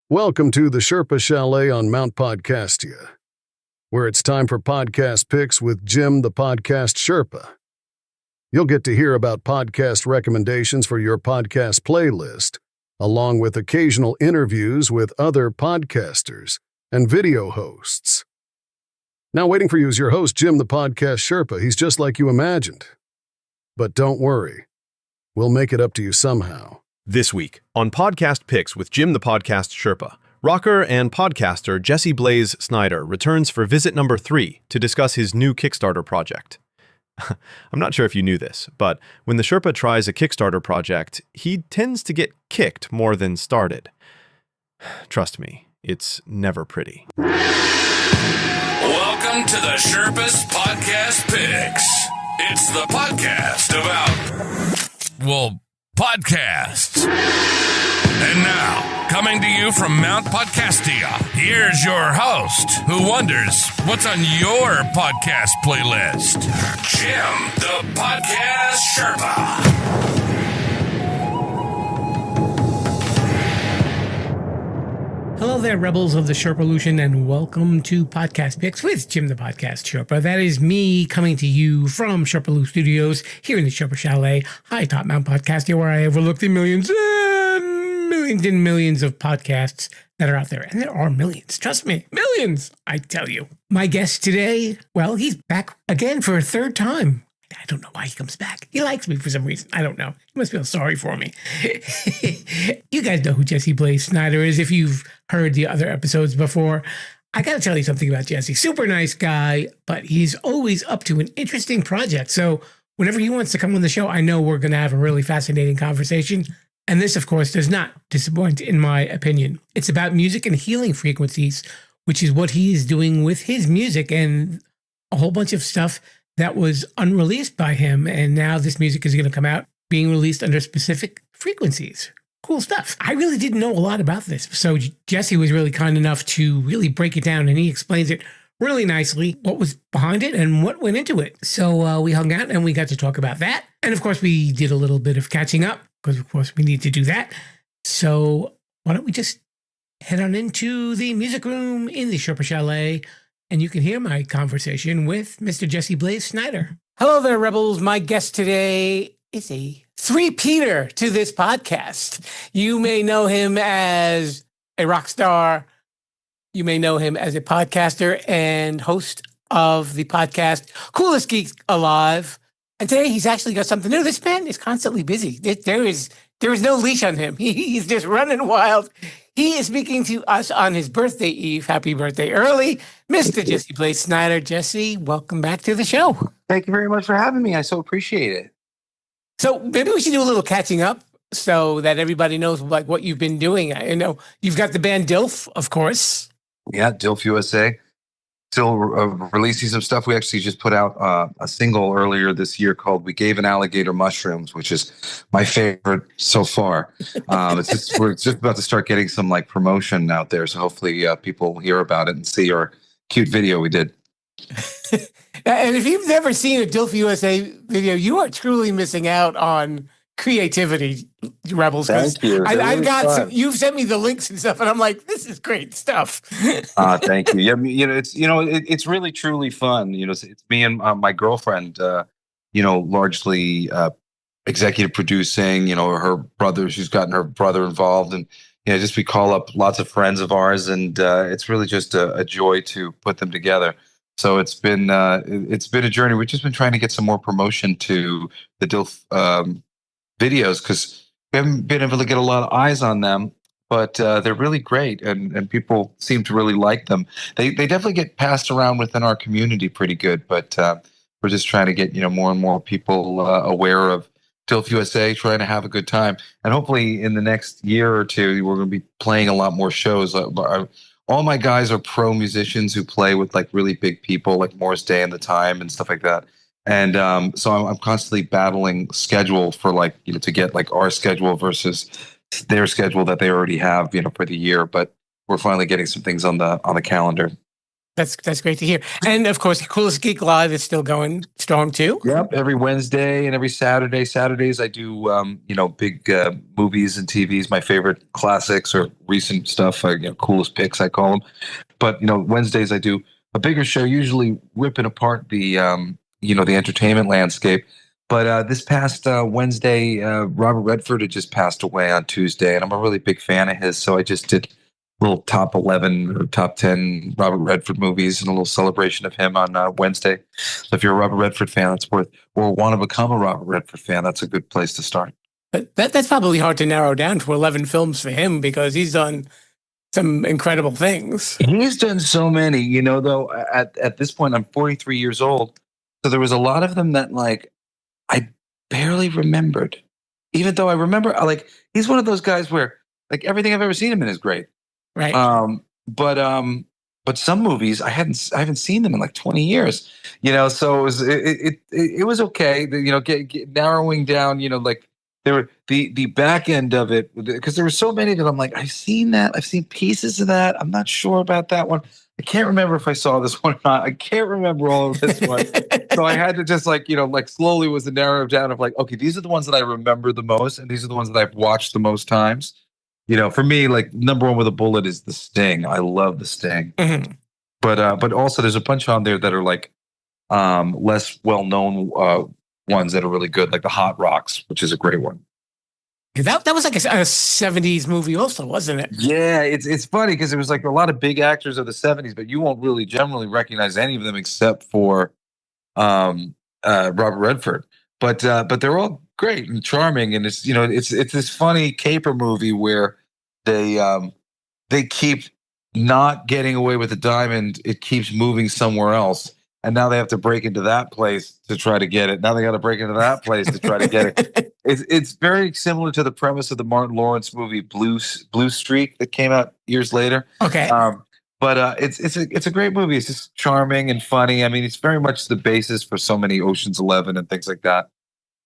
Welcome to the Sherpa Chalet on Mount Podcastia, where it's time for podcast picks with Jim the Podcast Sherpa. You'll get to hear about podcast recommendations for your podcast playlist, along with occasional interviews with other podcasters and video hosts. Now waiting for you is your host, Jim the Podcast Sherpa. He's just like you imagined. But don't worry, we'll make it up to you somehow. This week, on Podcast Picks with Jim the Podcast Sherpa, rocker and podcaster Jesse Blaze Snider returns for visit number 3 to discuss his new Kickstarter project. I'm not sure if you knew this, but when the Sherpa tries a Kickstarter project, he tends to get kicked more than started. Trust me, it's never pretty. Welcome to the Sherpa's Podcast Picks. It's the podcast about, podcasts. And now, coming to you from Mount Podcastia, here's your host, who wonders what's on your podcast playlist, Jim the Podcast Sherpa. Hello there, rebels of the Sherpalution, and welcome to Podcast Picks with Jim the Podcast Sherpa. That is me coming to you from Sherpaloo Studios here in the Sherpa Chalet, high top Mount Podcastia, where I overlook the millions and millions and millions of podcasts that are out there. And there are millions, trust me, millions, I tell you. My guest today, well, he's back again for a third time. I don't know why he comes back. He likes me for some reason. I don't know. He must feel sorry for me. You guys know who Jesse Blaze Snider is if you've heard the other episodes before. I got to tell you something about Jesse. Super nice guy, but he's always up to an interesting project. So whenever he wants to come on the show, I know we're going to have a really fascinating conversation. And this, of course, does not disappoint, in my opinion. It's about music and healing frequencies, which is what he is doing with his music and a whole bunch of stuff that was unreleased by him, and now this music is going to come out being released under specific frequencies. Cool stuff. I really didn't know a lot about this, so Jesse was really kind enough to really break it down, and he explains it really nicely, what was behind it and what went into it. So we hung out and we got to talk about that. And of course, we did a little bit of catching up, because of course we need to do that. So why don't we just head on into the music room in the Sherpa Chalet, and you can hear my conversation with Mr. Jesse Blaze Snider. Hello there, rebels. My guest today is a three-peater to this podcast. You may know him as a rock star. You may know him as a podcaster and host of the podcast Coolest Geek Alive. And today he's actually got something new. This man is constantly busy. There is no leash on him. He's just running wild. He is speaking to us on his birthday eve. Happy birthday early, Mr. Jesse Blaze Snider. Jesse, welcome back to the show. Thank you very much for having me. I so appreciate it. So maybe we should do a little catching up so that everybody knows like what you've been doing. I know you've got the band DILF, of course. Yeah, DILF USA. Still releasing some stuff. We actually just put out a single earlier this year called "We Gave an Alligator Mushrooms," which is my favorite so far. We're just about to start getting some like promotion out there, so hopefully people hear about it and see our cute video we did. And if you've never seen a DILF USA video, you are truly missing out on creativity, rebels. Thank you. I've got you've sent me the links and stuff, and I'm like, this is great stuff. Thank you. Yeah, it's really truly fun. It's me and my girlfriend. Largely executive producing. Her brother. She's gotten her brother involved, and just we call up lots of friends of ours, and it's really just a joy to put them together. So it's been a journey. We've just been trying to get some more promotion to the DILF videos because we haven't been able to get a lot of eyes on them, but they're really great and people seem to really like them. They definitely get passed around within our community pretty good, but we're just trying to get more and more people aware of DILF USA, trying to have a good time. And hopefully in the next year or two, we're going to be playing a lot more shows. All my guys are pro musicians who play with like really big people like Morris Day and The Time and stuff like that. And so I'm constantly battling schedule for to get like our schedule versus their schedule that they already have, for the year. But we're finally getting some things on the calendar. That's great to hear. And of course, Coolest Geek Live is still going strong too. Yep, every Wednesday and every Saturday. Saturdays I do big movies and TVs, my favorite classics or recent stuff, coolest picks I call them. But Wednesdays I do a bigger show, usually ripping apart the the entertainment landscape. But this past Wednesday, Robert Redford had just passed away on Tuesday, and I'm a really big fan of his. So I just did a little top 11 or top 10 Robert Redford movies and a little celebration of him on Wednesday. So if you're a Robert Redford fan, that's worth, or want to become a Robert Redford fan, that's a good place to start. But that's probably hard to narrow down to 11 films for him because he's done some incredible things. He's done so many, though at this point, I'm 43 years old. So there was a lot of them that I barely remembered, even though I remember, he's one of those guys where everything I've ever seen him in is great. Right. But some movies I haven't seen them in 20 years, so it was okay. Narrowing down, there were the back end of it, because there were so many that I'm I've seen that. I've seen pieces of that. I'm not sure about that one. I can't remember if I saw this one or not. I can't remember all of this one. So I had to just slowly was the narrow down of okay, these are the ones that I remember the most, and these are the ones that I've watched the most times. For me, number one with a bullet is The Sting. I love The Sting. Mm-hmm. But also there's a bunch on there that are less well known ones that are really good, like The Hot Rocks, which is a great one. That was a 70s movie also, wasn't it? Yeah, it's funny because it was a lot of big actors of the 70s, but you won't really generally recognize any of them except for Robert Redford. But they're all great and charming, and it's this funny caper movie where they keep not getting away with the diamond. It keeps moving somewhere else. And now they have to break into that place to try to get it. Now they got to break into that place to try to get it. It's very similar to the premise of the Martin Lawrence movie Blue Streak that came out years later. Okay. But it's a great movie. It's just charming and funny. I mean, it's very much the basis for so many Ocean's 11 and things like that.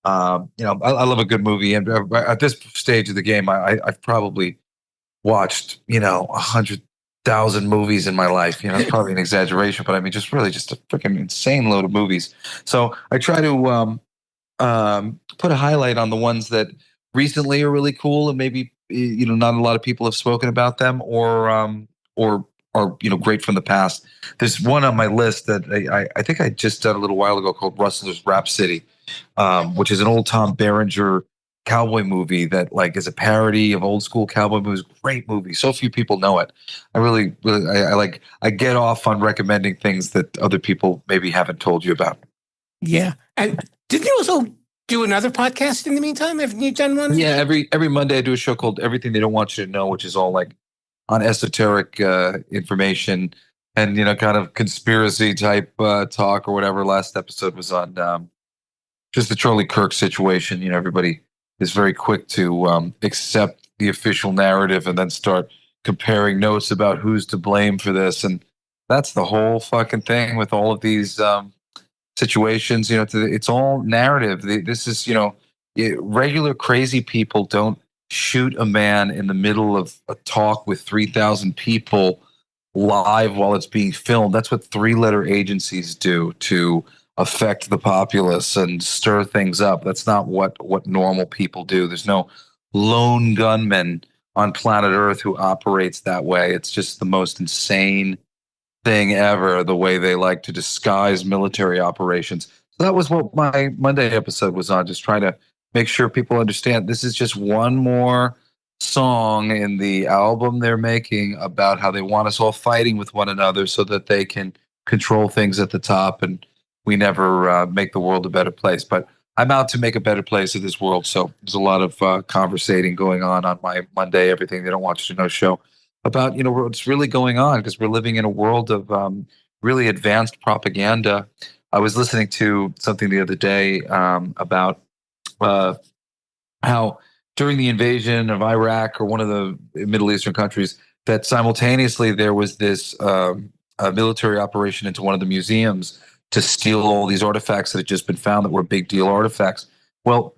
I love a good movie. And at this stage of the game, I've probably watched 100,000 movies in my life. It's probably an exaggeration, but I mean, just a freaking insane load of movies. So I try to put a highlight on the ones that recently are really cool, and maybe not a lot of people have spoken about them, or are great from the past. There's one on my list that I think I just did a little while ago called Rustler's Rhapsody, which is an old Tom Berenger cowboy movie that is a parody of old school cowboy movies. Great movie. So few people know it. I really I get off on recommending things that other people maybe haven't told you about. Yeah. And didn't you also do another podcast in the meantime? Haven't you done one? Yeah, every Monday I do a show called Everything They Don't Want You to Know, which is all on esoteric information and kind of conspiracy type talk or whatever. Last episode was on just the Charlie Kirk situation. Everybody is very quick to accept the official narrative and then start comparing notes about who's to blame for this. And that's the whole fucking thing with all of these situations. It's all narrative. This is, regular crazy people don't shoot a man in the middle of a talk with 3,000 people live while it's being filmed. That's what three-letter agencies do to affect the populace and stir things up. That's not what normal people do. There's no lone gunman on planet Earth who operates that way. It's just the most insane thing ever, the way they like to disguise military operations. So that was what my Monday episode was on, just trying to make sure people understand this is just one more song in the album they're making about how they want us all fighting with one another so that they can control things at the top, and we never make the world a better place. But I'm out to make a better place of this world. So there's a lot of conversating going on my Monday Everything They Don't Want You to Know show about what's really going on, because we're living in a world of really advanced propaganda. I was listening to something the other day about how during the invasion of Iraq or one of the Middle Eastern countries, that simultaneously there was this military operation into one of the museums to steal all these artifacts that had just been found that were big deal artifacts. Well,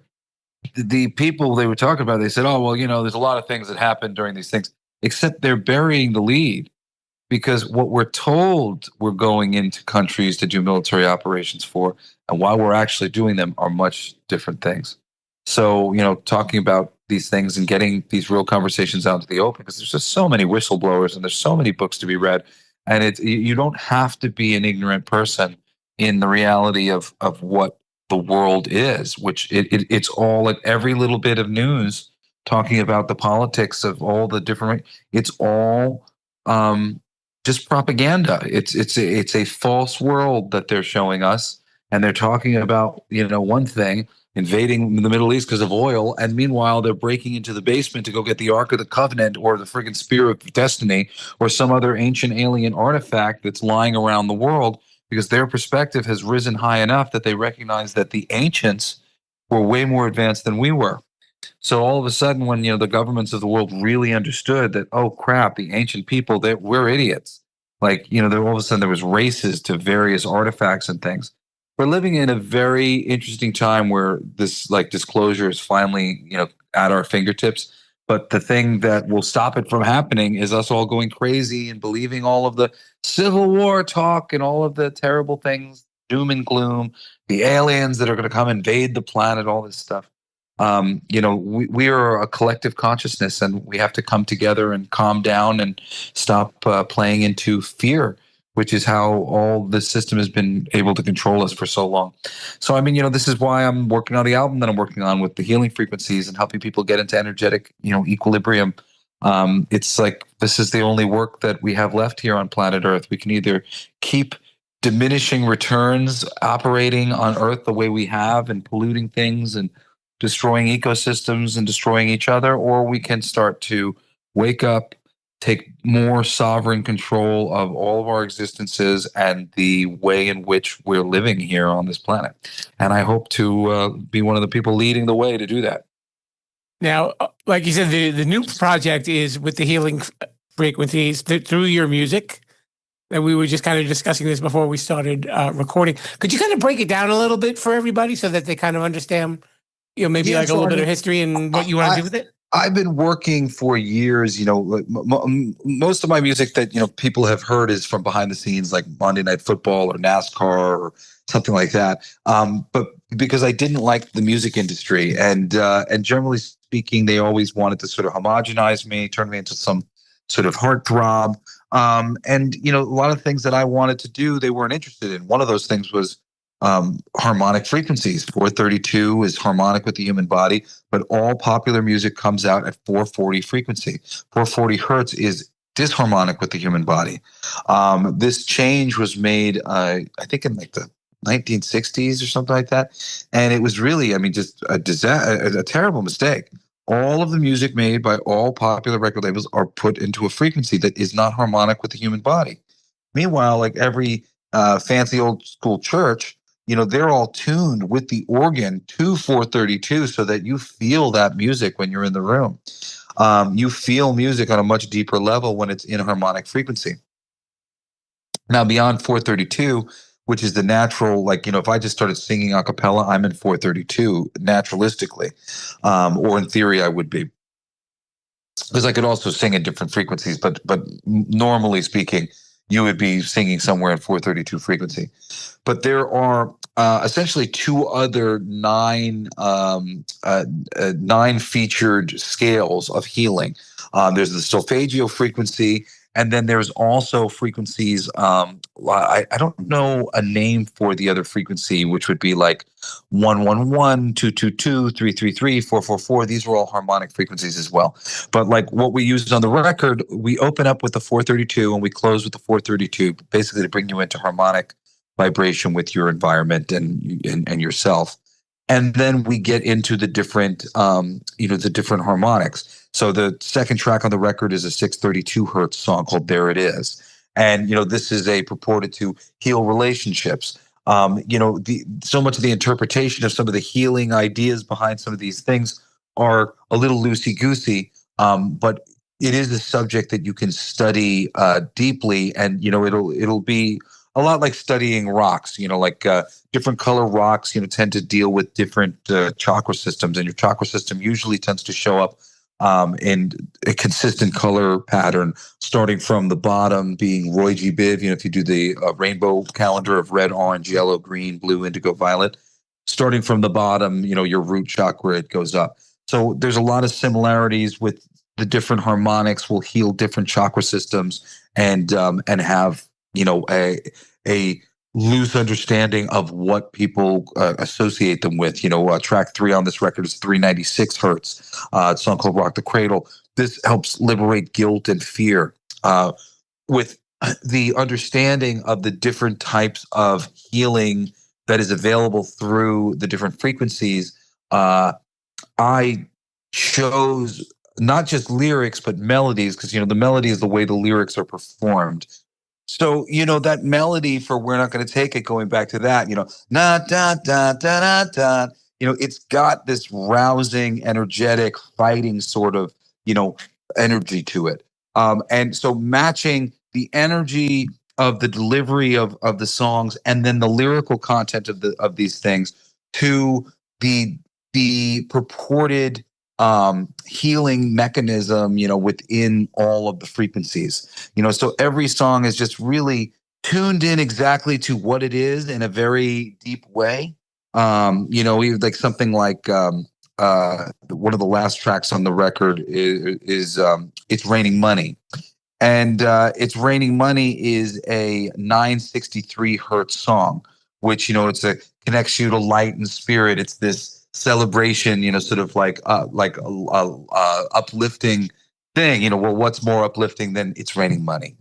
the people they were talking about, they said, oh, well, there's a lot of things that happened during these things, except they're burying the lead. because what we're told we're going into countries to do military operations for, and why we're actually doing them, are much different things. So, talking about these things and getting these real conversations out into the open, because there's just so many whistleblowers and there's so many books to be read. And you don't have to be an ignorant person in the reality of what the world is, which it's all, like, every little bit of news talking about the politics of all the different, it's all just propaganda. It's a false world that they're showing us, and they're talking about one thing, invading the Middle East because of oil, and meanwhile they're breaking into the basement to go get the Ark of the Covenant or the friggin' Spear of Destiny or some other ancient alien artifact that's lying around the world, because their perspective has risen high enough that they recognize that the ancients were way more advanced than we were. So all of a sudden, when the governments of the world really understood that, oh crap, the ancient people, that we're idiots. Like, there all of a sudden there was races to various artifacts and things. We're living in a very interesting time where this, like, disclosure is finally, at our fingertips. But the thing that will stop it from happening is us all going crazy and believing all of the Civil War talk and all of the terrible things, doom and gloom, the aliens that are going to come invade the planet, all this stuff. We are a collective consciousness, and we have to come together and calm down and stop playing into fear, which is how all the system has been able to control us for so long. So, this is why I'm working on the album that I'm working on with the healing frequencies and helping people get into energetic, equilibrium. It's like, this is the only work that we have left here on planet Earth. We can either keep diminishing returns operating on Earth the way we have and polluting things and destroying ecosystems and destroying each other, or we can start to wake up, take more sovereign control of all of our existences and the way in which we're living here on this planet. And I hope to be one of the people leading the way to do that. Now, like you said, the new project is with the healing frequencies through your music. And we were just kind of discussing this before we started recording. Could you kind of break it down a little bit for everybody so that they kind of understand, maybe a little bit of history and what you want to do with it? I've been working for years, most of my music that, people have heard is from behind the scenes, like Monday Night Football or NASCAR or something like that. But because I didn't like the music industry, and generally speaking, they always wanted to sort of homogenize me, turn me into some sort of heartthrob. And a lot of things that I wanted to do, they weren't interested in. One of those things was harmonic frequencies. 432 is harmonic with the human body, but all popular music comes out at 440 frequency. 440 hertz is disharmonic with the human body. This change was made, I think, in like the 1960s or something like that, and it was really, just a terrible mistake. All of the music made by all popular record labels are put into a frequency that is not harmonic with the human body. Meanwhile, like every fancy old school church, they're all tuned with the organ to 432 so that you feel that music when you're in the room. You feel music on a much deeper level when it's in harmonic frequency. Now, beyond 432, which is the natural, like, if I just started singing a cappella, I'm in 432 naturalistically, or in theory I would be. Because I could also sing at different frequencies, but normally speaking, you would be singing somewhere in 432 frequency. But there are essentially two other nine featured scales of healing. There's the solfeggio frequency, and then there's also frequencies. I don't know a name for the other frequency, which would be like 111, 222, 333, 444. These are all harmonic frequencies as well. But like what we use on the record, we open up with the 432 and we close with the 432, basically to bring you into harmonic vibration with your environment and yourself. And then we get into the different, the different harmonics. So the second track on the record is a 632 hertz song called "There It Is," and this is a purported to heal relationships. So much of the interpretation of some of the healing ideas behind some of these things are a little loosey goosey, but it is a subject that you can study deeply, and it'll be a lot like studying rocks. Different color rocks, tend to deal with different chakra systems, and your chakra system usually tends to show up and a consistent color pattern, starting from the bottom being Roy G. Biv. If you do the rainbow calendar of red, orange, yellow, green, blue, indigo, violet, starting from the bottom, your root chakra, it goes up. So there's a lot of similarities with the different harmonics will heal different chakra systems and have a loose understanding of what people associate them with. Track 3 on this record is 396 hertz. It's a song called Rock the Cradle. This helps liberate guilt and fear with the understanding of the different types of healing that is available through the different frequencies. I chose not just lyrics, but melodies, because, the melody is the way the lyrics are performed. So, that melody for We're Not Going to Take It, going back to that, na da da da da da, it's got this rousing, energetic, fighting sort of, energy to it. And so matching the energy of the delivery of the songs and then the lyrical content of these things to the purported healing mechanism, within all of the frequencies, so every song is just really tuned in exactly to what it is in a very deep way. Even like something like one of the last tracks on the record is It's Raining Money. And It's Raining Money is a 963 hertz song, which, connects you to light and spirit. It's this celebration, sort of like uplifting thing. Well, what's more uplifting than It's Raining Money?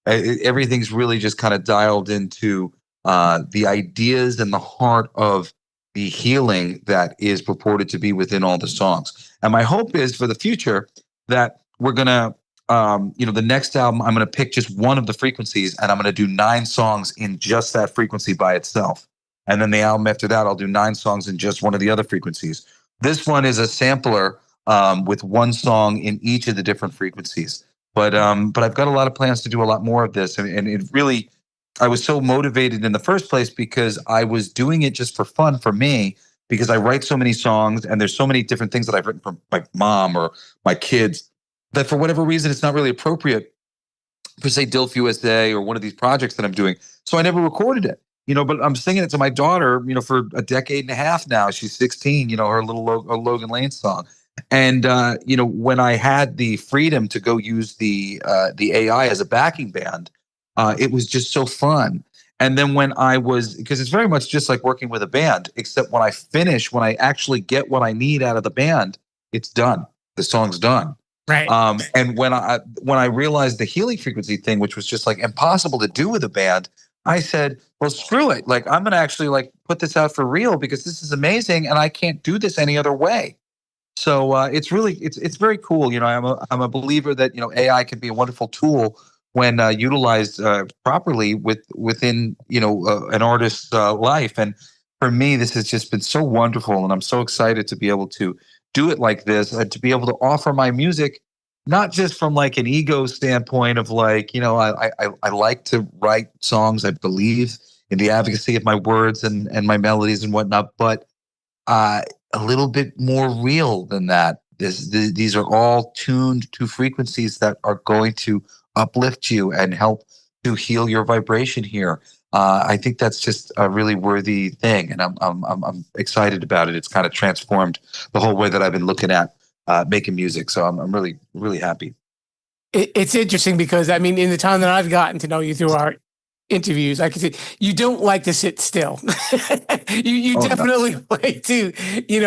Everything's really just kind of dialed into the ideas and the heart of the healing that is purported to be within all the songs. And my hope is for the future that we're gonna the next album, I'm going to pick just one of the frequencies and I'm going to do 9 songs in just that frequency by itself. And then the album after that, I'll do 9 songs in just one of the other frequencies. This one is a sampler with one song in each of the different frequencies. But I've got a lot of plans to do a lot more of this. And it really, I was so motivated in the first place because I was doing it just for fun for me, because I write so many songs and there's so many different things that I've written for my mom or my kids that for whatever reason, it's not really appropriate for, say, Dilf USA or one of these projects that I'm doing. So I never recorded it, but I'm singing it to my daughter, for a decade and a half now. She's 16, her little Logan Lane song. And, when I had the freedom to go use the AI as a backing band, it was just so fun. And then because it's very much just like working with a band, except when I actually get what I need out of the band, it's done. The song's done. Right. And when I realized the healing frequency thing, which was just like impossible to do with a band, I said, well, screw it. Like, I'm going to actually put this out for real because this is amazing and I can't do this any other way. So it's very cool. I'm a believer that, AI can be a wonderful tool when utilized properly within, an artist's life. And for me, this has just been so wonderful. And I'm so excited to be able to do it like this, to be able to offer my music, not just from an ego standpoint of I like to write songs. I believe in the advocacy of my words and my melodies and whatnot, but a little bit more real than that. These are all tuned to frequencies that are going to uplift you and help to heal your vibration here. I think that's just a really worthy thing, and I'm excited about it. It's kind of transformed the whole way that I've been looking at making music. So I'm really, really happy. It's interesting because in the time that I've gotten to know you through our interviews, I can see you don't like to sit still. you definitely like to,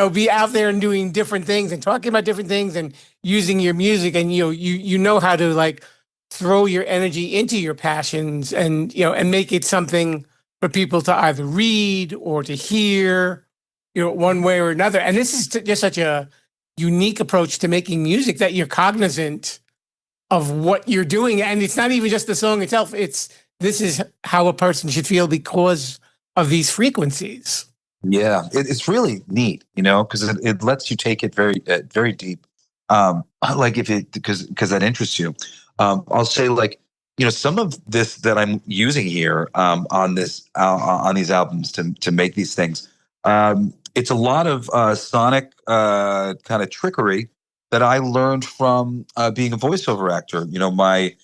be out there and doing different things and talking about different things and using your music, and you know how to throw your energy into your passions and make it something for people to either read or to hear, one way or another. And this is just such a unique approach to making music that you're cognizant of what you're doing. And it's not even just the song itself. This is how a person should feel because of these frequencies. Yeah, it's really neat, because it lets you take it very, very deep. Because that interests you. I'll say some of this that I'm using here on these albums to make these things. It's a lot of sonic kind of trickery, that I learned from being a voiceover actor. My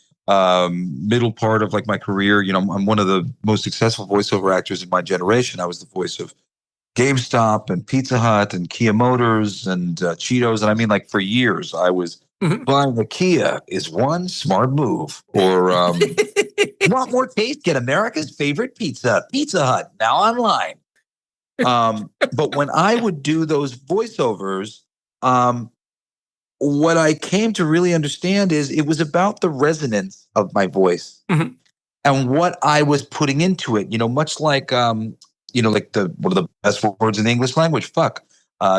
middle part of like my career, I'm one of the most successful voiceover actors in my generation. I was the voice of GameStop and Pizza Hut and Kia Motors and Cheetos. And I mean, like for years, I was buying a Kia is one smart move. Or want more taste? Get America's favorite pizza, Pizza Hut, now online. But when I would do those voiceovers, what I came to really understand is it was about the resonance of my voice and what I was putting into it. Much like like one of the best words in the English language, fuck.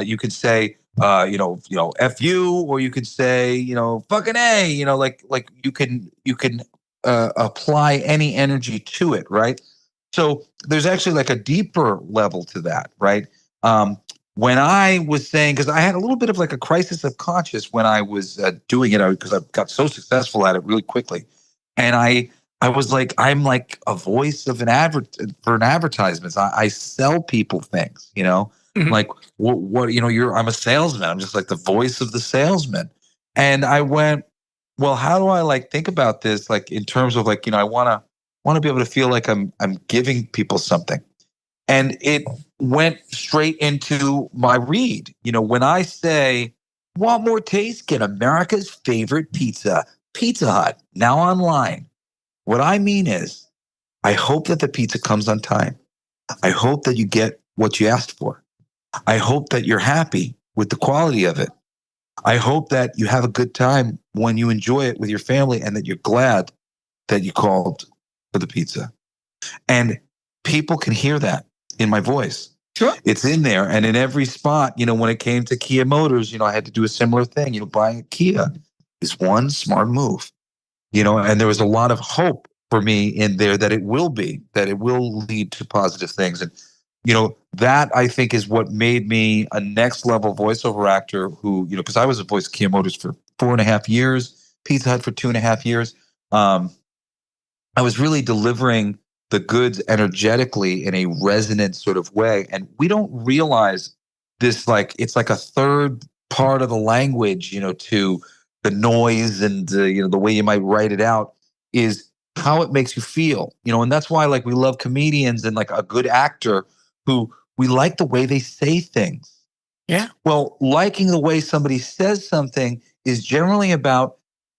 You could say F you, or you could say, fucking A, like you can apply any energy to it, right? So there's actually like a deeper level to that, right? When I was saying, because I had a little bit of like a crisis of conscience when I was doing it, because I got so successful at it really quickly, and I was like, I'm like a voice of for an advertisement. I sell people things, like what I'm a salesman. I'm just like the voice of the salesman. And I went, well, how do I like think about this? Like in terms of like, I want to be able to feel like I'm giving people something. And it went straight into my read. When I say, want more taste? Get America's favorite pizza, Pizza Hut, now online. What I mean is, I hope that the pizza comes on time. I hope that you get what you asked for. I hope that you're happy with the quality of it. I hope that you have a good time when you enjoy it with your family and that you're glad that you called for the pizza. And people can hear that in my voice. Sure. It's in there. And in every spot, when it came to Kia Motors, I had to do a similar thing. Buying a Kia is one smart move. And there was a lot of hope for me in there that it will lead to positive things. And, that I think is what made me a next level voiceover actor who, because I was a voice of Kia Motors for 4.5 years, Pizza Hut for 2.5 years. I was really delivering the goods energetically in a resonant sort of way. And we don't realize this, like, it's like a third part of the language, to the noise and the way you might write it out is how it makes you feel, and that's why like we love comedians and like a good actor who we like the way they say things. Yeah. Well, liking the way somebody says something is generally about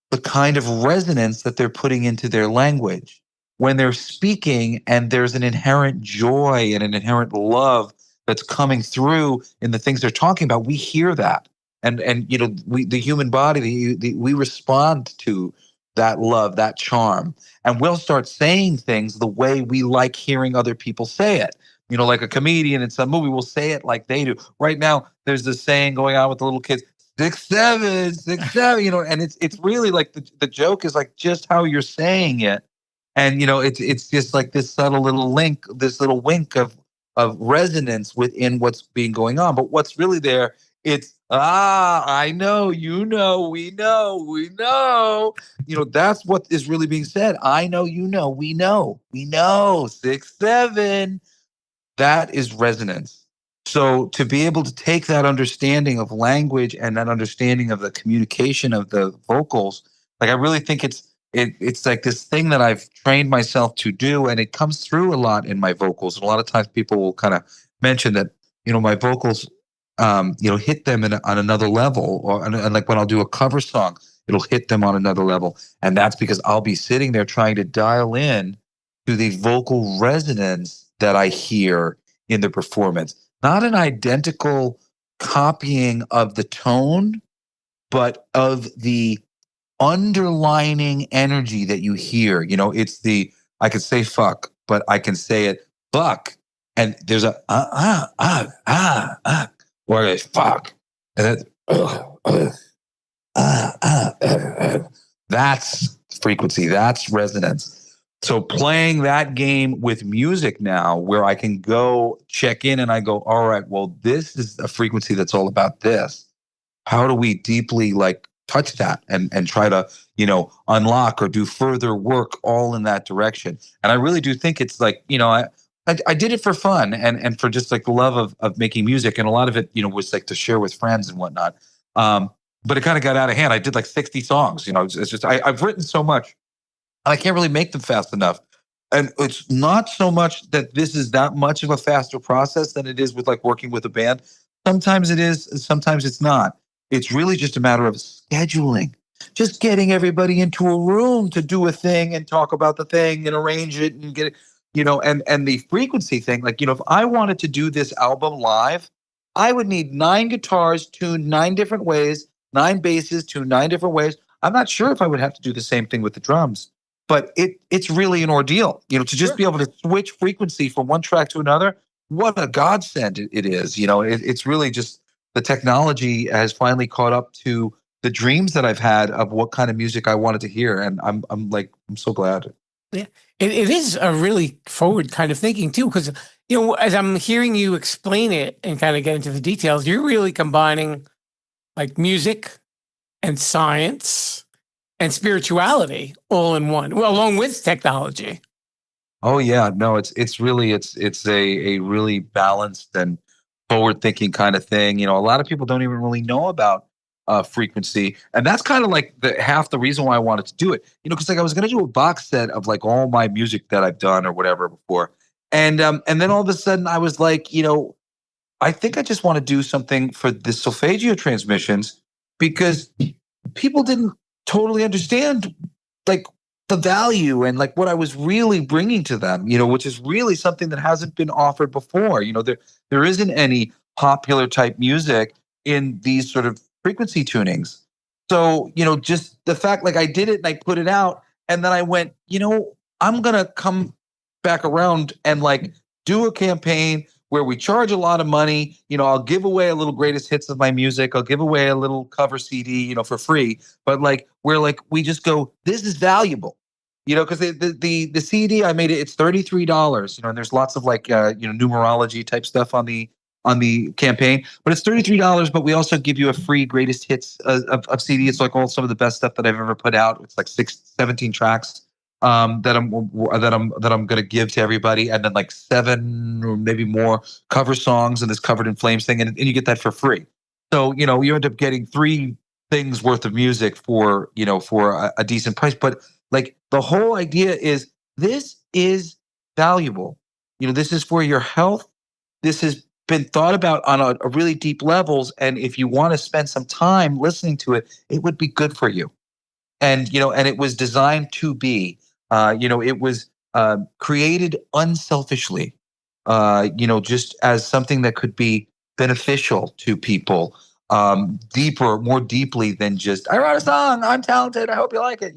the kind of resonance that they're putting into their language when they're speaking, and there's an inherent joy and an inherent love that's coming through in the things they're talking about. We hear that. And the human body, we respond to that love, that charm, and we'll start saying things the way we like hearing other people say it. Like a comedian in some movie will say it like they do. Right now, there's this saying going on with the little kids, 6'7", 6'7", and it's really like the joke is like just how you're saying it, and it's just like this subtle little link, this little wink of resonance within what's being going on. But what's really there, it's I know, we know. That's what is really being said. I know, we know, 6'7". That is resonance. So to be able to take that understanding of language and that understanding of the communication of the vocals, like I really think it's like this thing that I've trained myself to do, and it comes through a lot in my vocals. And a lot of times people will kind of mention that, my vocals, hit them on another level, and like when I'll do a cover song, it'll hit them on another level. And that's because I'll be sitting there trying to dial in to the vocal resonance that I hear in the performance. Not an identical copying of the tone, but of the underlining energy that you hear. It's I could say fuck, but I can say it fuck. And there's a or a fuck. And that's frequency, that's resonance. So playing that game with music now, where I can go check in and I go, all right, well, this is a frequency that's all about this. How do we deeply like touch that and try to, unlock or do further work all in that direction? And I really do think it's like, I did it for fun and for just like the love of making music. And a lot of it, was like to share with friends and whatnot. but it kind of got out of hand. I did like 60 songs. It's just I've written so much, and I can't really make them fast enough. And it's not so much that this is that much of a faster process than it is with like working with a band. Sometimes it is, sometimes it's not. It's really just a matter of scheduling, just getting everybody into a room to do a thing and talk about the thing and arrange it and get it, and the frequency thing. Like, if I wanted to do this album live, I would need 9 guitars tuned 9 different ways, 9 basses tuned 9 different ways. I'm not sure if I would have to do the same thing with the drums. But it's really an ordeal, to just be able to switch frequency from one track to another. What a godsend it is. It's really just the technology has finally caught up to the dreams that I've had of what kind of music I wanted to hear, and I'm so glad. Yeah, it is a really forward kind of thinking too, because as I'm hearing you explain it and kind of get into the details, you're really combining like music and science and spirituality all in one, well, along with technology. Oh yeah, no, it's really it's a really balanced and forward thinking kind of thing. A lot of people don't even really know about frequency, and that's kind of like half the reason why I wanted to do it. Because like I was going to do a box set of like all my music that I've done or whatever before, and then all of a sudden I was like, I think I just want to do something for the solfeggio transmissions because people didn't totally understand like the value and like what I was really bringing to them, which is really something that hasn't been offered before. There isn't any popular type music in these sort of frequency tunings. So, just the fact like I did it and I put it out and then I went, I'm going to come back around and like do a campaign where we charge a lot of money. I'll give away a little greatest hits of my music. I'll give away a little cover CD, for free. But like, where like we just go, this is valuable, because the CD I made it's $33, and there's lots of like numerology type stuff on the campaign, but it's $33. But we also give you a free greatest hits of CD. It's like all some of the best stuff that I've ever put out. It's like 17 tracks. That I'm going to give to everybody, and then like 7 or maybe more cover songs and this Covered in Flames thing, and you get that for free. So you end up getting 3 things worth of music for a decent price. But like the whole idea is this is valuable. This is for your health. This has been thought about on a really deep levels, and if you want to spend some time listening to it, it would be good for you. And and it was designed to be. It was created unselfishly, just as something that could be beneficial to people, more deeply than just, I wrote a song, I'm talented, I hope you like it,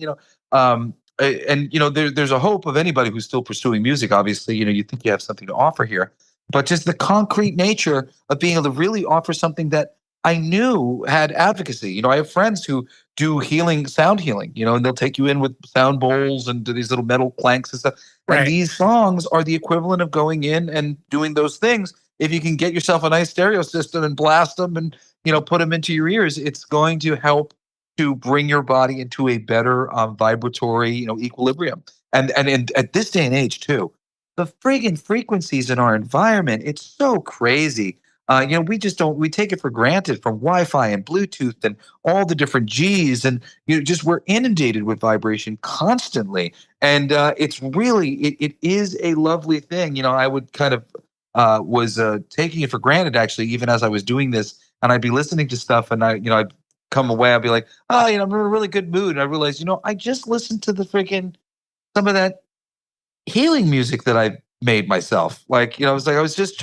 there's a hope of anybody who's still pursuing music. Obviously, you think you have something to offer here, but just the concrete nature of being able to really offer something that I knew had advocacy. I have friends who do sound healing, and they'll take you in with sound bowls and do these little metal planks and stuff. Right. And these songs are the equivalent of going in and doing those things. If you can get yourself a nice stereo system and blast them and, put them into your ears, it's going to help to bring your body into a better vibratory, equilibrium. And at this day and age too, the friggin' frequencies in our environment, it's so crazy. We take it for granted from Wi-Fi and Bluetooth and all the different G's, and we're inundated with vibration constantly. And it's really, it is a lovely thing. I would kind of was taking it for granted actually, even as I was doing this, and I'd be listening to stuff, and I'd come away, I'd be like, oh, I'm in a really good mood. And I realized, I just listened to some of that healing music that I made myself. Like, I was just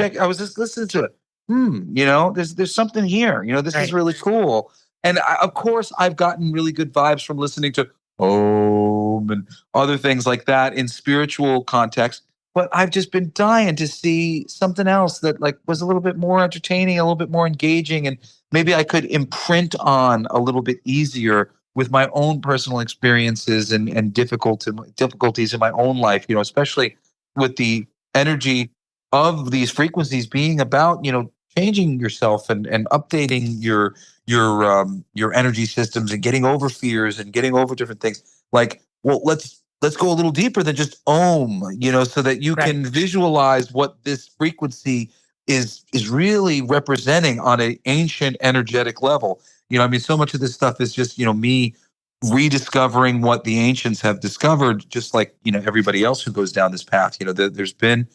listening to it. There's something here. This is really cool. And of course, I've gotten really good vibes from listening to Om and other things like that in spiritual context. But I've just been dying to see something else that like was a little bit more entertaining, a little bit more engaging, and maybe I could imprint on a little bit easier with my own personal experiences and difficulties in my own life. Especially with the energy of these frequencies being about changing yourself and updating your energy systems and getting over fears and getting over different things. Like, well, let's go a little deeper than just Om, so that you can visualize what this frequency is really representing on an ancient energetic level. I mean, so much of this stuff is just, me rediscovering what the ancients have discovered, just like, everybody else who goes down this path. There's been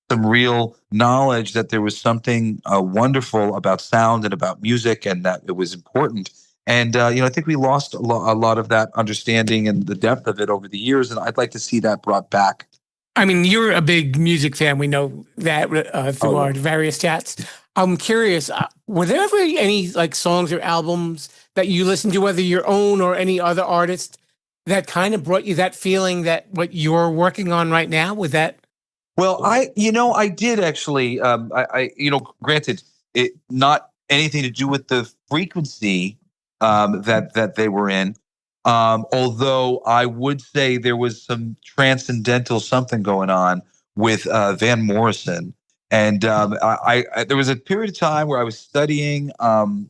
some real knowledge that there was something wonderful about sound and about music, and that it was important. And I think we lost a lot of that understanding and the depth of it over the years, and I'd like to see that brought back. I mean, you're a big music fan. We know that through our various chats. I'm curious, were there ever any like songs or albums that you listened to, whether your own or any other artist, that kind of brought you that feeling that what you're working on right now with that? Well, I did actually. Granted, it not anything to do with the frequency that they were in. Although I would say there was some transcendental something going on with Van Morrison, and I there was a period of time where I was studying. I'm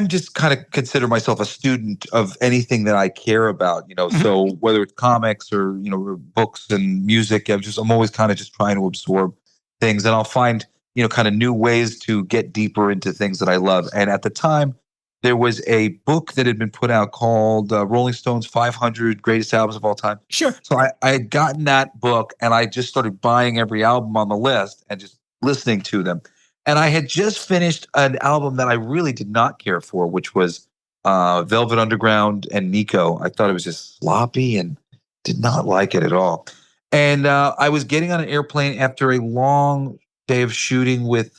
just kind of consider myself a student of anything that I care about. So whether it's comics or books and music, I'm always kind of just trying to absorb things, and I'll find kind of new ways to get deeper into things that I love. And at the time, there was a book that had been put out called Rolling Stone's 500 Greatest Albums of All Time. Sure. So I had gotten that book, and I just started buying every album on the list and just listening to them. And I had just finished an album that I really did not care for, which was Velvet Underground and Nico. I thought it was just sloppy and did not like it at all. And I was getting on an airplane after a long day of shooting with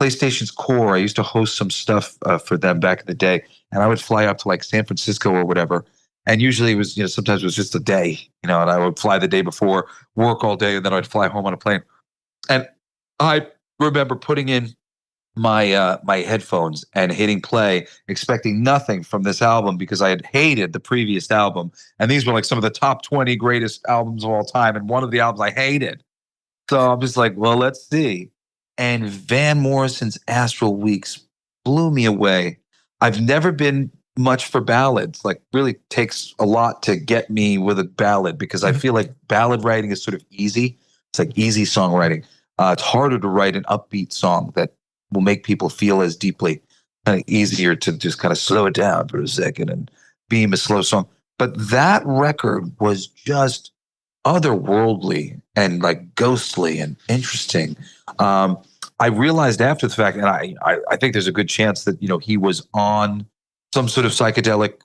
PlayStation's Core. I used to host some stuff for them back in the day. And I would fly up to like San Francisco or whatever. And usually it was, sometimes it was just a day, and I would fly the day before, work all day, and then I'd fly home on a plane. And I remember putting in my my headphones and hitting play, expecting nothing from this album because I had hated the previous album, and these were like some of the top 20 greatest albums of all time, and one of the albums I hated. So I'm just like, well, let's see. And Van Morrison's Astral Weeks blew me away. I've never been much for ballads. Like, really takes a lot to get me with a ballad, because I feel like ballad writing is sort of easy. It's like easy songwriting. It's harder to write an upbeat song that will make people feel as deeply. Kind of easier to just kind of slow it down for a second and beam a slow song. But that record was just otherworldly and like ghostly and interesting. I realized after the fact, and I think there's a good chance that he was on some sort of psychedelic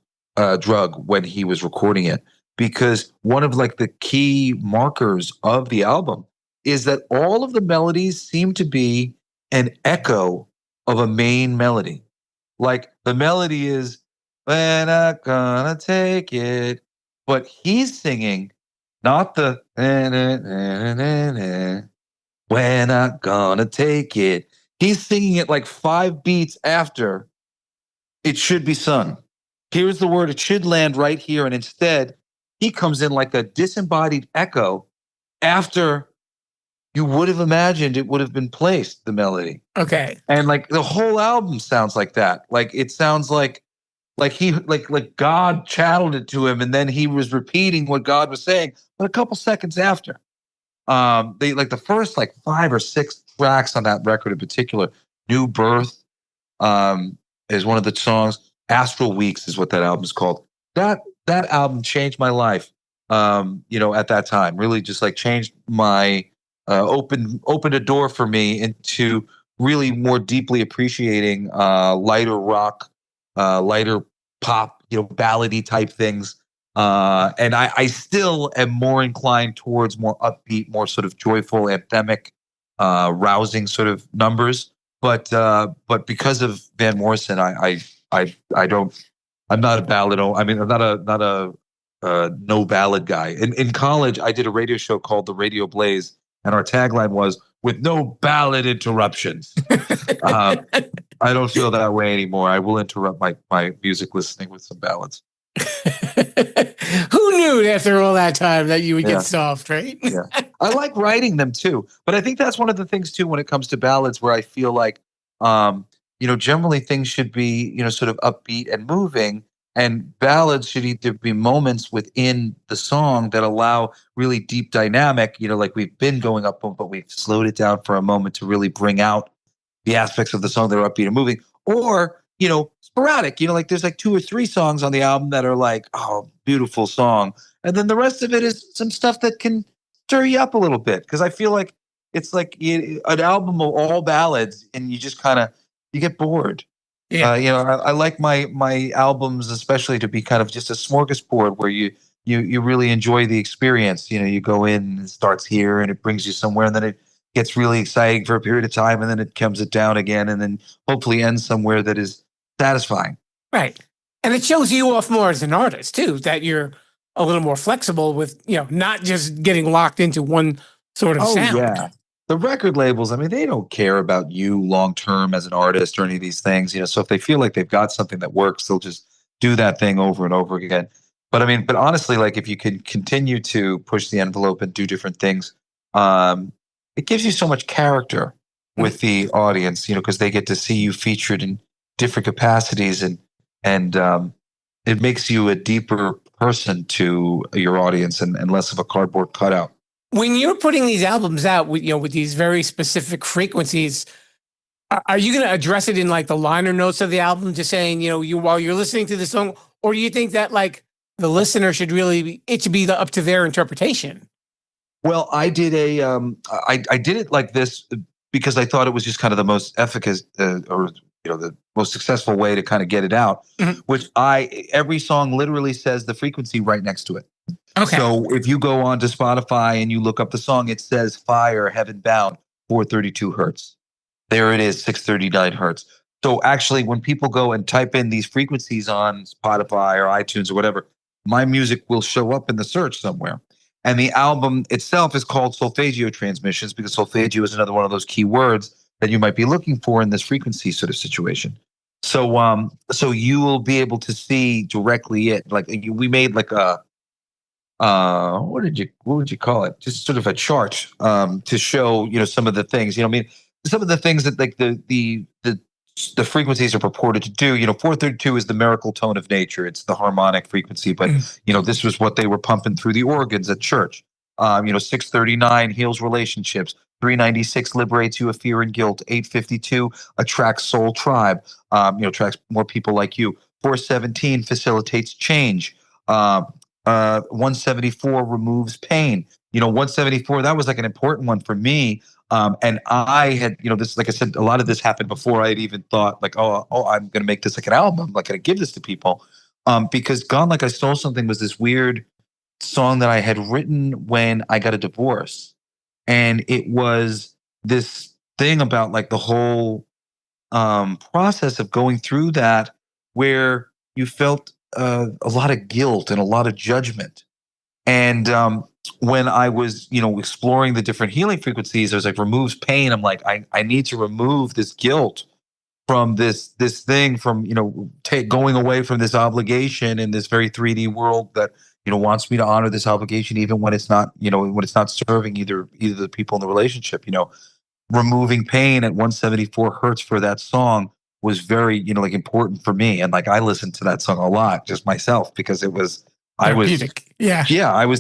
drug when he was recording it, because one of like the key markers of the album is that all of the melodies seem to be an echo of a main melody. Like the melody is "When I'm gonna take it," but he's singing not the "When I'm gonna take it." He's singing it like 5 beats after it should be sung. Here's the word, it should land right here, and instead he comes in like a disembodied echo after you would have imagined it would have been placed, the melody. Okay. And like the whole album sounds like that. Like it sounds like he like God channeled it to him, and then he was repeating what God was saying, but a couple seconds after. They like the first like 5 or 6 tracks on that record in particular. New Birth is one of the songs. Astral Weeks is what that album is called. That album changed my life. At that time, really just like changed my opened a door for me into really more deeply appreciating lighter rock, lighter pop, ballady type things. And I still am more inclined towards more upbeat, more sort of joyful, anthemic, rousing sort of numbers. But because of Van Morrison, I'm not a ballad. I mean, I'm not a no ballad guy. In college, I did a radio show called The Radio Blaze, and our tagline was "with no ballad interruptions." I don't feel that way anymore. I will interrupt my music listening with some ballads. Who knew after all that time that you would get soft, right? Yeah. I like writing them too, but I think that's one of the things too when it comes to ballads, where I feel like, generally things should be, sort of upbeat and moving, and ballads should either be moments within the song that allow really deep dynamic, like we've been going up, but we've slowed it down for a moment to really bring out the aspects of the song that are upbeat and moving, or, sporadic, like there's like 2 or 3 songs on the album that are like, oh, beautiful song. And then the rest of it is some stuff that can stir you up a little bit. Cause I feel like it's like an album of all ballads and you just kind of, you get bored. Yeah. I like my albums, especially to be kind of just a smorgasbord where you really enjoy the experience. You go in and it starts here and it brings you somewhere and then it gets really exciting for a period of time and then it comes it down again and then hopefully ends somewhere that is satisfying. Right. And it shows you off more as an artist too, that you're a little more flexible with, not just getting locked into one sort of sound. Yeah. The record labels, I mean, they don't care about you long term as an artist or any of these things. So if they feel like they've got something that works, they'll just do that thing over and over again. But honestly, like if you can continue to push the envelope and do different things, it gives you so much character with the audience, because they get to see you featured in different capacities and it makes you a deeper person to your audience and less of a cardboard cutout. When you're putting these albums out with these very specific frequencies, are you going to address it in like the liner notes of the album, just saying, while you're listening to the song, or do you think that like the listener should it should be up to their interpretation? Well, I did I did it like this because I thought it was just kind of the most efficacious or the most successful way to kind of get it out, which every song literally says the frequency right next to it. Okay. So if you go on to Spotify and you look up the song, it says Fire, Heaven Bound, 432 hertz. There it is, 639 hertz. So actually, when people go and type in these frequencies on Spotify or iTunes or whatever, my music will show up in the search somewhere. And the album itself is called Solfeggio Transmissions because solfeggio is another one of those key words that you might be looking for in this frequency sort of situation. So you will be able to see directly it. Like we made like a what would you call it? Just sort of a chart to show some of the things. Some of the things that like the frequencies are purported to do. 432 is the miracle tone of nature. It's the harmonic frequency, but this was what they were pumping through the organs at church. 639 heals relationships. 396 liberates you of fear and guilt. 852 attracts soul tribe. Attracts more people like you. 417 facilitates change. 174 removes pain. 174, that was like an important one for me. And I had, this, like I said, a lot of this happened before I had even thought like, oh, I'm going to make this like an album. I'm like going to give this to people. Because Gone Like I Stole Something was this weird song that I had written when I got a divorce. And it was this thing about like the whole process of going through that where you felt a lot of guilt and a lot of judgment. And when I was, exploring the different healing frequencies, I was like, removes pain. I'm like, I need to remove this guilt from this thing from, going away from this obligation in this very 3D world that, wants me to honor this obligation, even when it's not, when it's not serving either the people in the relationship, removing pain at 174 hertz for that song was very, like important for me. And like, I listened to that song a lot just myself because it was, I was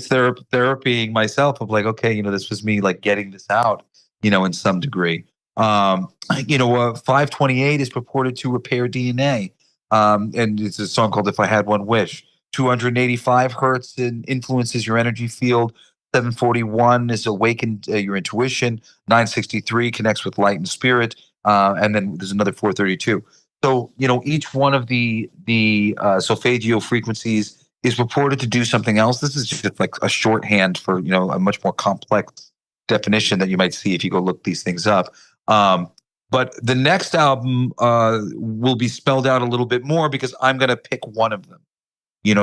therapying myself of like, okay, this was me like getting this out, in some degree. 528 is purported to repair DNA. And it's a song called If I Had One Wish. 285 hertz and influences your energy field. 741 is awakened your intuition. 963 connects with light and spirit. And then there's another 432. So, each one of the solfeggio frequencies is reported to do something else. This is just like a shorthand for, a much more complex definition that you might see if you go look these things up. But the next album will be spelled out a little bit more because I'm going to pick one of them.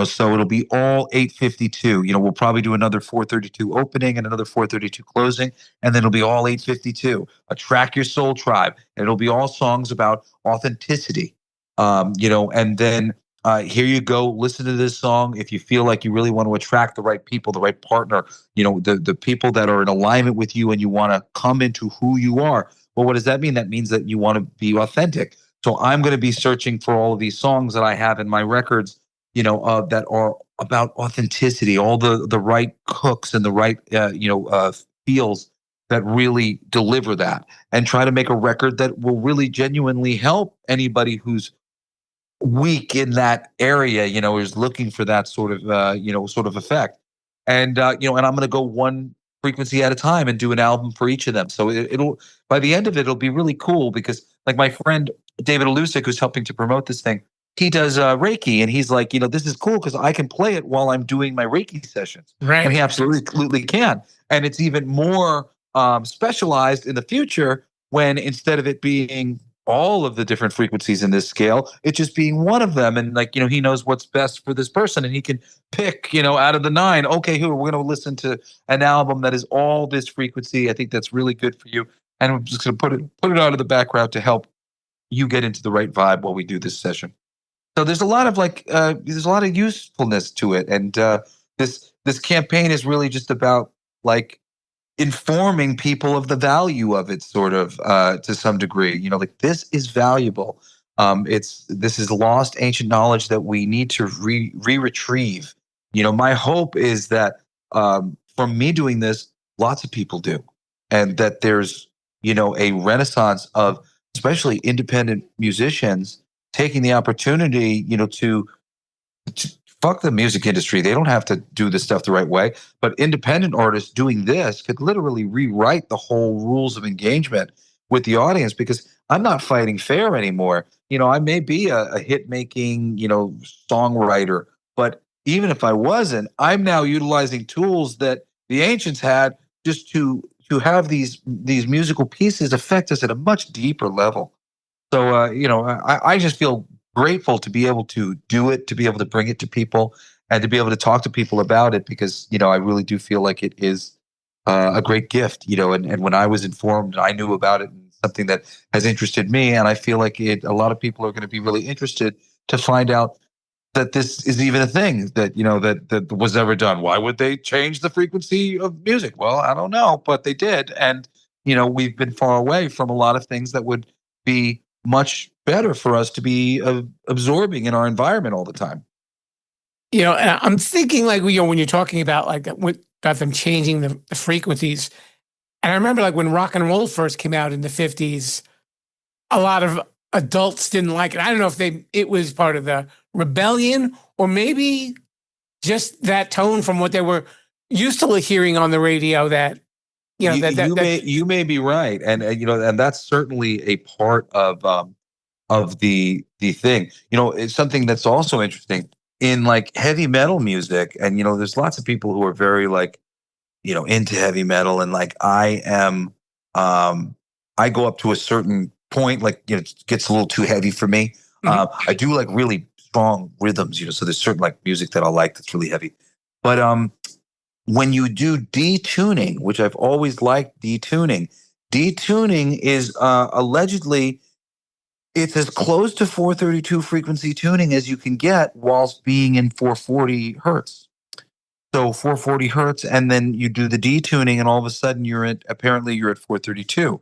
So it'll be all 852. We'll probably do another 432 opening and another 432 closing, and then it'll be all 852. Attract Your Soul Tribe, and it'll be all songs about authenticity. And then here you go. Listen to this song if you feel like you really want to attract the right people, the right partner. The people that are in alignment with you, and you want to come into who you are. Well, what does that mean? That means that you want to be authentic. So I'm going to be searching for all of these songs that I have in my records. That are about authenticity, all the right hooks and the right, feels that really deliver that, and try to make a record that will really genuinely help anybody who's weak in that area, is looking for that sort of, sort of effect. And, and I'm going to go one frequency at a time and do an album for each of them. So it'll, by the end of it, it'll be really cool because like my friend, David Alusik, who's helping to promote this thing, he does Reiki, and he's like, this is cool because I can play it while I'm doing my Reiki sessions. Right. And he absolutely can. And it's even more specialized in the future when instead of it being all of the different frequencies in this scale, it just being one of them. And like, he knows what's best for this person, and he can pick, out of the 9, okay, here, we're going to listen to an album that is all this frequency. I think that's really good for you. And I'm just going to put it out of the background to help you get into the right vibe while we do this session. So there's a lot of there's a lot of usefulness to it. And this campaign is really just about like informing people of the value of it, sort of, to some degree. Like, this is valuable. This is lost ancient knowledge that we need to retrieve. My hope is that from me doing this, lots of people do, and that there's a renaissance of especially independent musicians taking the opportunity, to fuck the music industry. They don't have to do this stuff the right way, but independent artists doing this could literally rewrite the whole rules of engagement with the audience, because I'm not fighting fair anymore. I may be a hit making, songwriter, but even if I wasn't, I'm now utilizing tools that the ancients had just to have these musical pieces affect us at a much deeper level. So, I just feel grateful to be able to do it, to be able to bring it to people, and to be able to talk to people about it, because, I really do feel like it is a great gift, and when I was informed, I knew about it, and something that has interested me. And I feel like a lot of people are going to be really interested to find out that this is even a thing that, that was ever done. Why would they change the frequency of music? Well, I don't know, but they did. And, we've been far away from a lot of things that would be much better for us to be absorbing in our environment all the time. And I'm thinking like, when you're talking about about them changing the frequencies, and I remember like when rock and roll first came out in the 50s, a lot of adults didn't like it. I don't know if it was part of the rebellion, or maybe just that tone from what they were used to hearing on the radio, that you may be right, and and that's certainly a part of the thing. It's something that's also interesting in like heavy metal music, and there's lots of people who are very like into heavy metal, and like I am, I go up to a certain point, like it gets a little too heavy for me. I do like really strong rhythms, so there's certain like music that I like that's really heavy, but when you do detuning, which I've always liked detuning is allegedly, it's as close to 432 frequency tuning as you can get whilst being in 440 hertz. So 440 hertz, and then you do the detuning, and all of a sudden apparently you're at 432.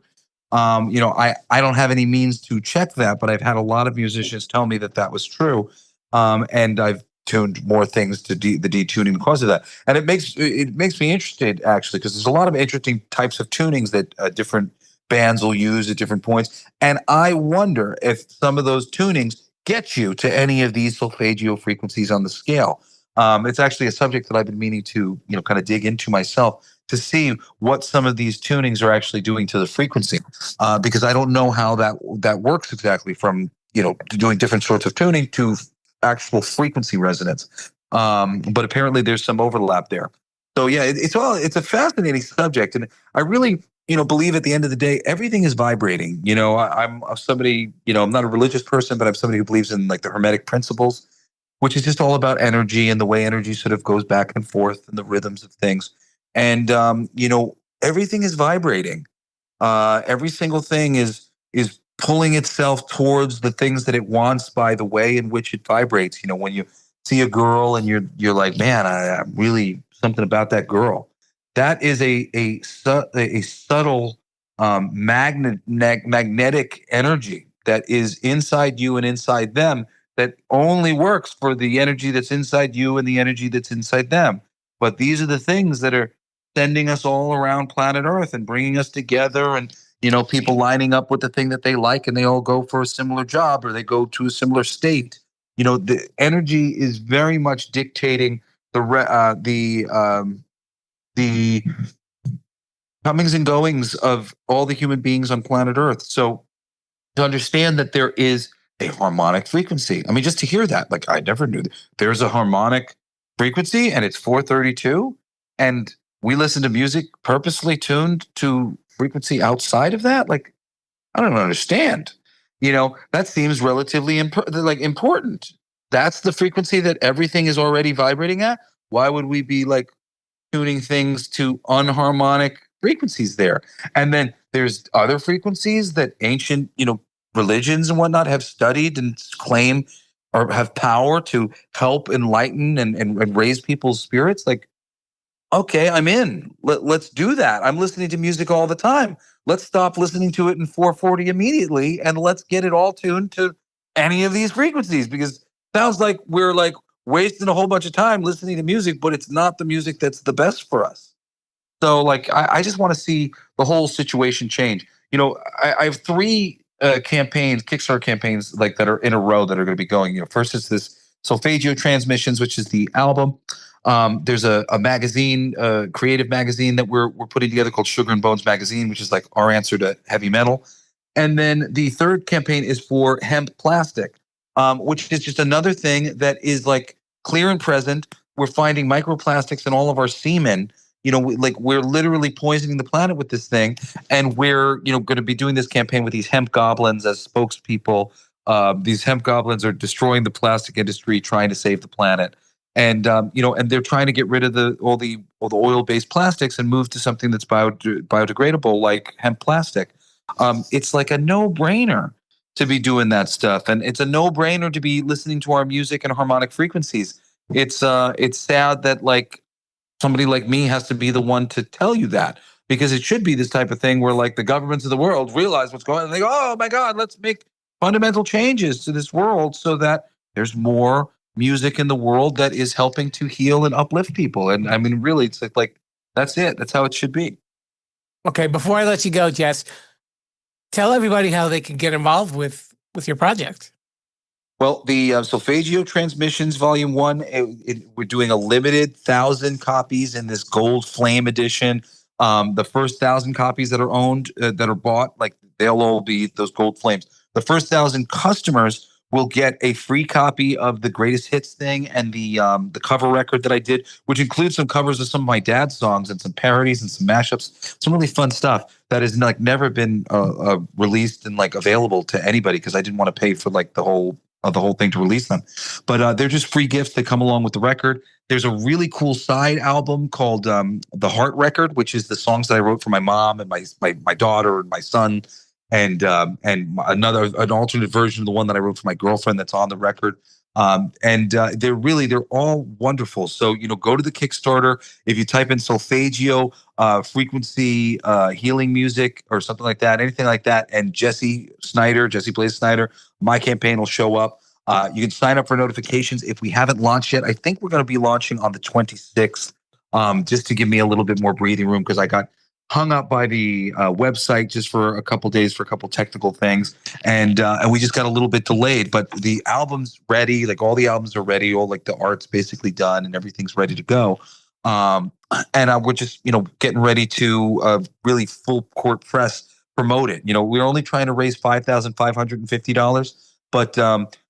I don't have any means to check that, but I've had a lot of musicians tell me that was true. And I've tuned more things to the detuning because of that. And it makes me interested, actually, because there's a lot of interesting types of tunings that different bands will use at different points. And I wonder if some of those tunings get you to any of these solfeggio frequencies on the scale. It's actually a subject that I've been meaning to, kind of dig into myself, to see what some of these tunings are actually doing to the frequency, because I don't know how that works exactly, from doing different sorts of tuning to actual frequency resonance. But apparently there's some overlap there. So yeah, it's a fascinating subject, and I really believe at the end of the day everything is vibrating. I'm somebody, I'm not a religious person, but I'm somebody who believes in like the Hermetic principles, which is just all about energy and the way energy sort of goes back and forth and the rhythms of things. And everything is vibrating. Every single thing is pulling itself towards the things that it wants by the way in which it vibrates. When you see a girl and you're like, man, I'm really something about that girl. That is a subtle magnetic energy that is inside you and inside them, that only works for the energy that's inside you and the energy that's inside them. But these are the things that are sending us all around planet Earth and bringing us together, and people lining up with the thing that they like, and they all go for a similar job or they go to a similar state. The energy is very much dictating the comings and goings of all the human beings on planet Earth. So to understand that there is a harmonic frequency. I mean, just to hear that, like, I never knew that. There's a harmonic frequency and it's 432. And we listen to music purposely tuned to frequency outside of that. Like, I don't understand. That seems relatively important. That's the frequency that everything is already vibrating at. Why would we be like tuning things to unharmonic frequencies there? And then there's other frequencies that ancient, religions and whatnot have studied and claim or have power to help enlighten and raise people's spirits. Like, okay, I'm in. Let's do that. I'm listening to music all the time. Let's stop listening to it in 440 immediately and let's get it all tuned to any of these frequencies, because it sounds like we're like wasting a whole bunch of time listening to music, but it's not the music that's the best for us. So like, I just want to see the whole situation change. I have three campaigns, Kickstarter campaigns, like that are in a row that are going to be going. First is this Solfeggio Transmissions, which is the album. There's a magazine, creative magazine that we're putting together called Sugar and Bones Magazine, which is like our answer to heavy metal. And then the third campaign is for hemp plastic, which is just another thing that is like clear and present. We're finding microplastics in all of our semen. We're literally poisoning the planet with this thing, and we're going to be doing this campaign with these hemp goblins as spokespeople. These hemp goblins are destroying the plastic industry, trying to save the planet, and and they're trying to get rid of all the oil-based plastics and move to something that's biodegradable, like hemp plastic. It's like a no-brainer to be doing that stuff, and it's a no-brainer to be listening to our music and harmonic frequencies. It's sad that like somebody like me has to be the one to tell you that, because it should be this type of thing where like the governments of the world realize what's going on and they go, oh my God, let's make fundamental changes to this world so that there's more music in the world that is helping to heal and uplift people. And I mean, really, it's like that's it. That's how it should be. Okay, before I let you go, Jess, tell everybody how they can get involved with your project. Well, the Solfeggio Transmissions Volume 1, we're doing a limited 1,000 copies in this Gold Flame edition. The first 1,000 copies that are owned, that are bought, like they'll all be those Gold Flames. The first 1,000 customers will get a free copy of the Greatest Hits thing and the cover record that I did, which includes some covers of some of my dad's songs and some parodies and some mashups, some really fun stuff that has like never been released and like available to anybody, because I didn't want to pay for like the whole thing to release them. But they're just free gifts that come along with the record. There's a really cool side album called The Heart Record, which is the songs that I wrote for my mom and my daughter and my son, and an alternate version of the one that I wrote for my girlfriend that's on the record. They're all wonderful. So, go to the Kickstarter. If you type in Solfeggio frequency healing music or something like that, anything like that, and Jesse Blaze Snider, my campaign will show up. You can sign up for notifications. If we haven't launched yet, I think we're going to be launching on the 26th, just to give me a little bit more breathing room, because I got hung up by the website just for a couple days for a couple technical things, and we just got a little bit delayed. But the album's ready, like all the albums are ready, all like the art's basically done and everything's ready to go. And we're just getting ready to really full court press promote it. We're only trying to raise $5,550, but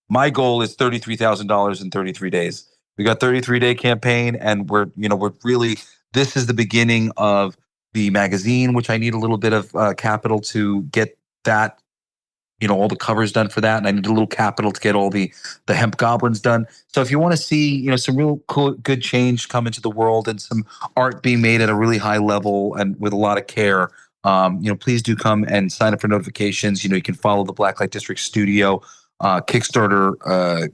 my goal is $33,000 in 33 days. We got 33-day campaign, and we're really, this is the beginning of the magazine, which I need a little bit of capital to get that, all the covers done for that. And I need a little capital to get all the hemp goblins done. So if you want to see, some real cool, good change come into the world and some art being made at a really high level and with a lot of care, please do come and sign up for notifications. You can follow the Blacklight District Studio Kickstarter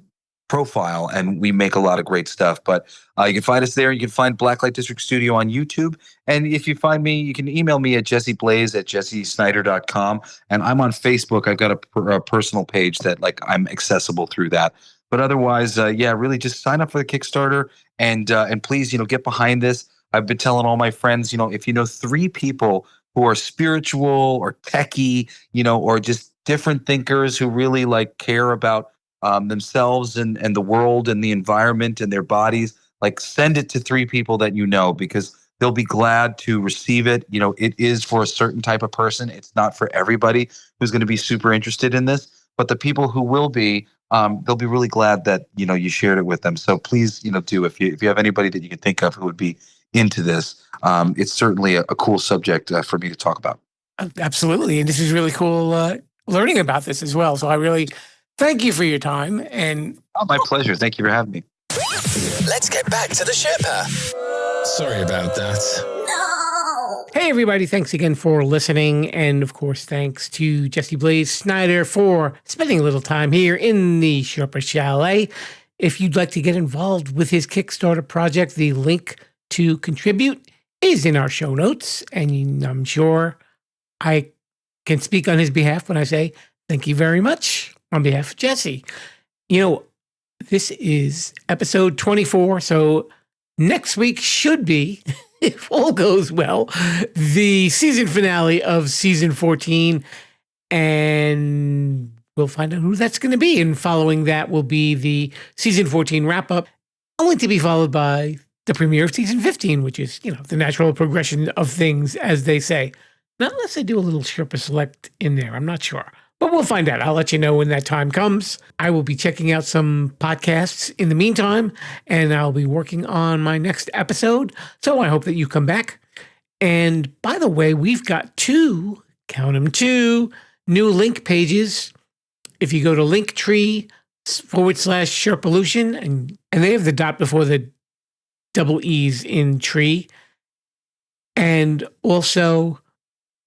profile, and we make a lot of great stuff. But you can find us there. You can find Blacklight District Studio on YouTube. And if you find me, you can email me at jesseblaze@jessesnider.com. And I'm on Facebook. I've got a personal page that like I'm accessible through that. But otherwise, really just sign up for the Kickstarter and please, get behind this. I've been telling all my friends, if you know 3 people who are spiritual or techie, or just different thinkers who really like care about themselves and the world and the environment and their bodies, like send it to 3 people that because they'll be glad to receive it. It is for a certain type of person. It's not for everybody who's going to be super interested in this, but the people who will be, they'll be really glad that, you shared it with them. So please, do, if you have anybody that you can think of who would be into this, it's certainly a cool subject for me to talk about. Absolutely. And this is really cool learning about this as well. So I really thank you for your time. And my pleasure. Thank you for having me. Let's get back to the Sherpa. Sorry about that. hey, everybody. Thanks again for listening. And of course, thanks to Jesse Blaze Snider for spending a little time here in the Sherpa Chalet. If you'd like to get involved with his Kickstarter project, the link to contribute is in our show notes. And I'm sure I can speak on his behalf when I say thank you very much on behalf of Jesse. This is episode 24, so next week should be, if all goes well, the season finale of season 14, and we'll find out who that's going to be. And following that will be the season 14 wrap-up, only to be followed by the premiere of season 15, which is, the natural progression of things, as they say. Not unless they do a little Sherpa Select in there, I'm not sure. But we'll find out. I'll let you know when that time comes. I will be checking out some podcasts in the meantime, and I'll be working on my next episode. So I hope that you come back. And by the way, we've got 2, count them 2, new link pages. If you go to Linktree/Sherpalution, and they have the dot before the double E's in tree, and also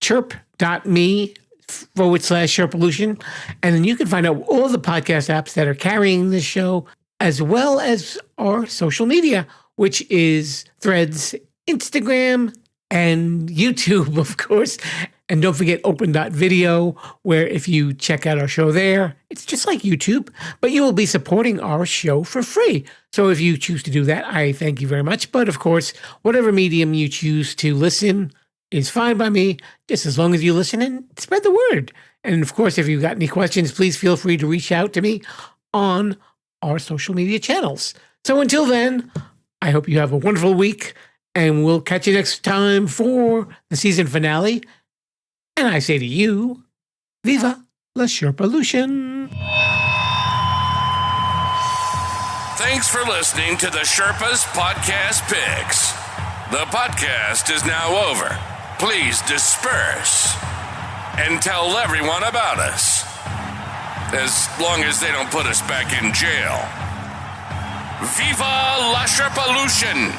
chirp.me/Sherpalution. And then you can find out all the podcast apps that are carrying this show, as well as our social media, which is Threads, Instagram, and YouTube, of course. And don't forget open.video, where if you check out our show there, it's just like YouTube, but you will be supporting our show for free. So if you choose to do that, I thank you very much. But of course, whatever medium you choose to listen is fine by me, just as long as you listen and spread the word. And of course, if you've got any questions, please feel free to reach out to me on our social media channels. So until then, I hope you have a wonderful week, and we'll catch you next time for the season finale. And I say to you, Viva la Sherpalution! Thanks for listening to the Sherpa's Podcast Picks. The podcast is now over. Please disperse and tell everyone about us. As long as they don't put us back in jail. Viva la Sherpalution!